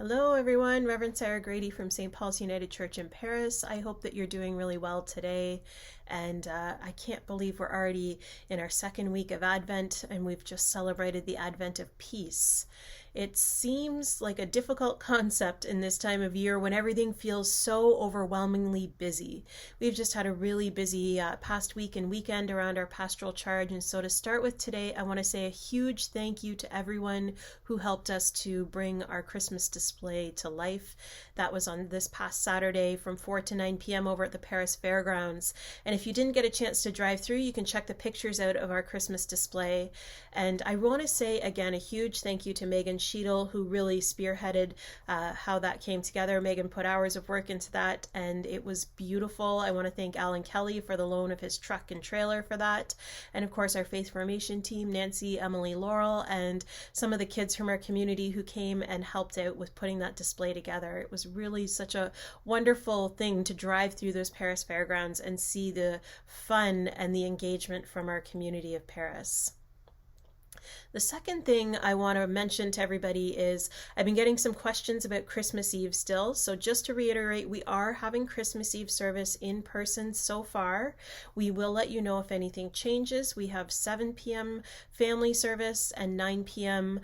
Hello, everyone. Reverend Sarah Grady from St. Paul's United Church in Paris. I hope that you're doing really well today. And I can't believe we're already in our second week of Advent, and we've just celebrated the Advent of peace. It seems like a difficult concept in this time of year when everything feels so overwhelmingly busy. We've just had a really busy past week and weekend around our pastoral charge. And so to start with today, I want to say a huge thank you to everyone who helped us to bring our Christmas display to life. That was on this past Saturday from 4 to 9 p.m. over at the Paris Fairgrounds. And if you didn't get a chance to drive through, you can check the pictures out of our Christmas display. And I want to say again a huge thank you to Megan Sheetal, who really spearheaded how that came together. Megan put hours of work into that, and it was beautiful. I want to thank Alan Kelly for the loan of his truck and trailer for that. And of course, our Faith Formation team, Nancy, Emily, Laurel, and some of the kids from our community who came and helped out with putting that display together. It was really such a wonderful thing to drive through those Paris Fairgrounds and see the fun and the engagement from our community of Paris. The second thing I want to mention to everybody is I've been getting some questions about Christmas Eve still. So just to reiterate, we are having Christmas Eve service in person so far. We will let you know if anything changes. We have 7 p.m. family service and 9 p.m.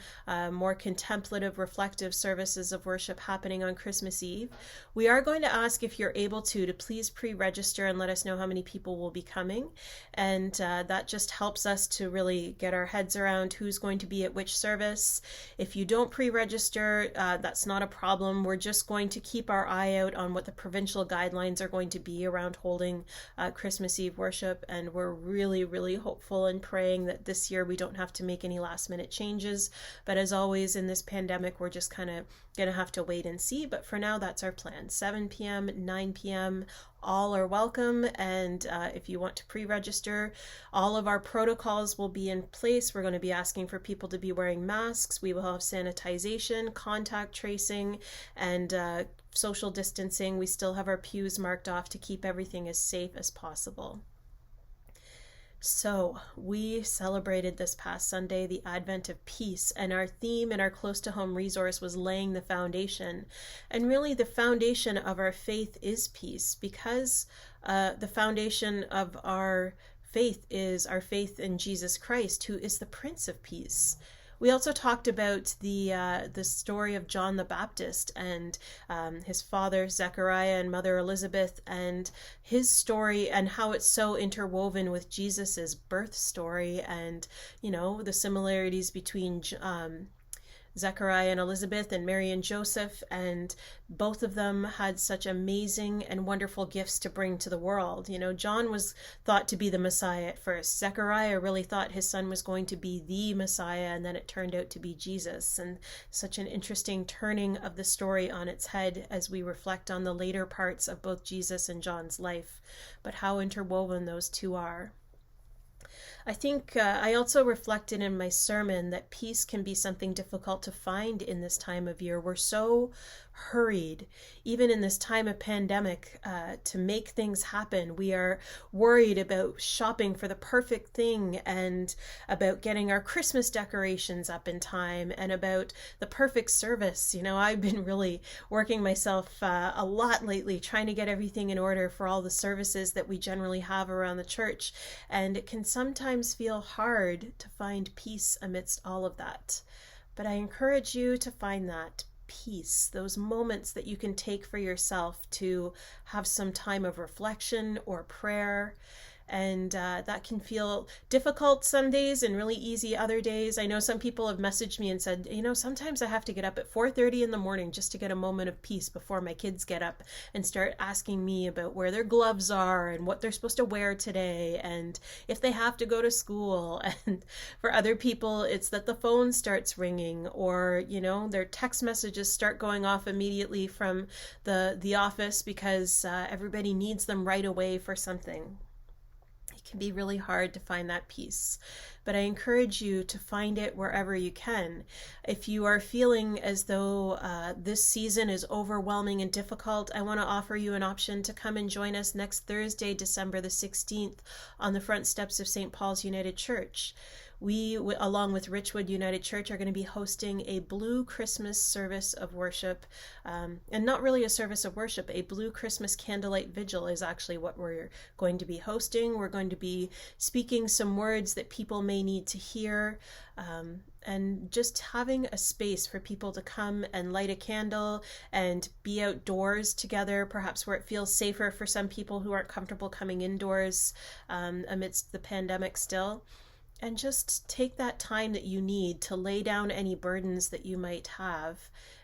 More contemplative, reflective services of worship happening on Christmas Eve. We are going to ask if you're able to please pre-register and let us know how many people will be coming. And that just helps us to really get our heads around who's going to be at which service. If you don't pre-register, that's not a problem. We're just going to keep our eye out on what the provincial guidelines are going to be around holding Christmas Eve worship, and we're really, really hopeful and praying that this year we don't have to make any last minute changes. But as always in this pandemic, we're just kind of going to have to wait and see. But for now, that's our plan. 7 p.m., 9 p.m., all are welcome. And if you want to pre-register, all of our protocols will be in place. We're going to be asking for people to be wearing masks. We will have sanitization, contact tracing, and social distancing. We still have our pews marked off to keep everything as safe as possible. So we celebrated this past Sunday the Advent of Peace, and our theme in our Close to Home resource was laying the foundation. And really the foundation of our faith is peace, because the foundation of our faith is our faith in Jesus Christ, who is the Prince of Peace. We also talked about the story of John the Baptist and his father Zechariah and mother Elizabeth, and his story and how it's so interwoven with Jesus's birth story, and the similarities between Zechariah and Elizabeth and Mary and Joseph, and both of them had such amazing and wonderful gifts to bring to the world. John was thought to be the Messiah at first. Zechariah really thought his son was going to be the Messiah, and then it turned out to be Jesus. And such an interesting turning of the story on its head as we reflect on the later parts of both Jesus and John's life, but how interwoven those two are. I think I also reflected in my sermon that peace can be something difficult to find in this time of year. We're so hurried, even in this time of pandemic, to make things happen. We are worried about shopping for the perfect thing, and about getting our Christmas decorations up in time, and about the perfect service. I've been really working myself a lot lately, trying to get everything in order for all the services that we generally have around the church. And it can sometimes feel hard to find peace amidst all of that. But I encourage you to find that peace, those moments that you can take for yourself to have some time of reflection or prayer. And that can feel difficult some days and really easy other days. I know some people have messaged me and said, sometimes I have to get up at 4:30 in the morning just to get a moment of peace before my kids get up and start asking me about where their gloves are and what they're supposed to wear today and if they have to go to school. And for other people, it's that the phone starts ringing, or, their text messages start going off immediately from the office because everybody needs them right away for something. Can be really hard to find that peace, but I encourage you to find it wherever you can. If you are feeling as though this season is overwhelming and difficult, I want to offer you an option to come and join us next Thursday, December the 16th, on the front steps of St. Paul's United Church. We, along with Richwood United Church, are going to be hosting a Blue Christmas service of worship. And not really a service of worship, a Blue Christmas candlelight vigil is actually what we're going to be hosting. We're going to be speaking some words that people may need to hear, and just having a space for people to come and light a candle and be outdoors together, perhaps where it feels safer for some people who aren't comfortable coming indoors amidst the pandemic still. And just take that time that you need to lay down any burdens that you might have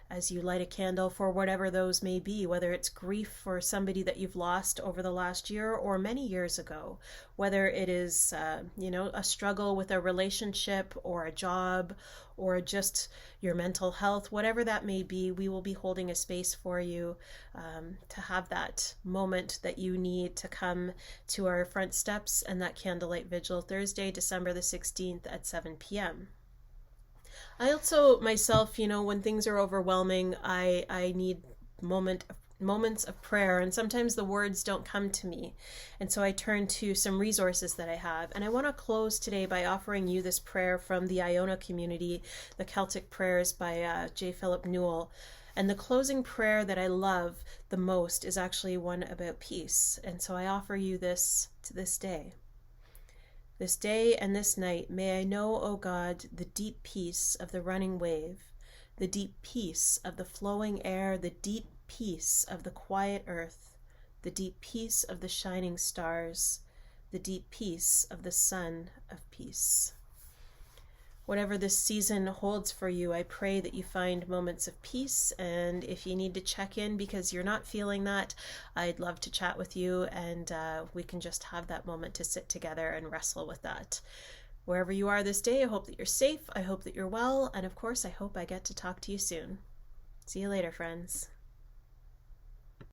as you light a candle for whatever those may be, whether it's grief for somebody that you've lost over the last year or many years ago, whether it is, a struggle with a relationship or a job or just your mental health, whatever that may be. We will be holding a space for you to have that moment that you need to come to our front steps and that candlelight vigil Thursday, December the 16th at 7 p.m. I also, myself, when things are overwhelming, I need moments of prayer, and sometimes the words don't come to me. And so I turn to some resources that I have. And I want to close today by offering you this prayer from the Iona community, the Celtic Prayers by J. Philip Newell. And the closing prayer that I love the most is actually one about peace. And so I offer you this to this day. This day and this night may I know, O God, the deep peace of the running wave, the deep peace of the flowing air, the deep peace of the quiet earth, the deep peace of the shining stars, the deep peace of the sun of peace. Whatever this season holds for you, I pray that you find moments of peace. And if you need to check in because you're not feeling that, I'd love to chat with you, and we can just have that moment to sit together and wrestle with that. Wherever you are this day, I hope that you're safe. I hope that you're well. And of course, I hope I get to talk to you soon. See you later, friends.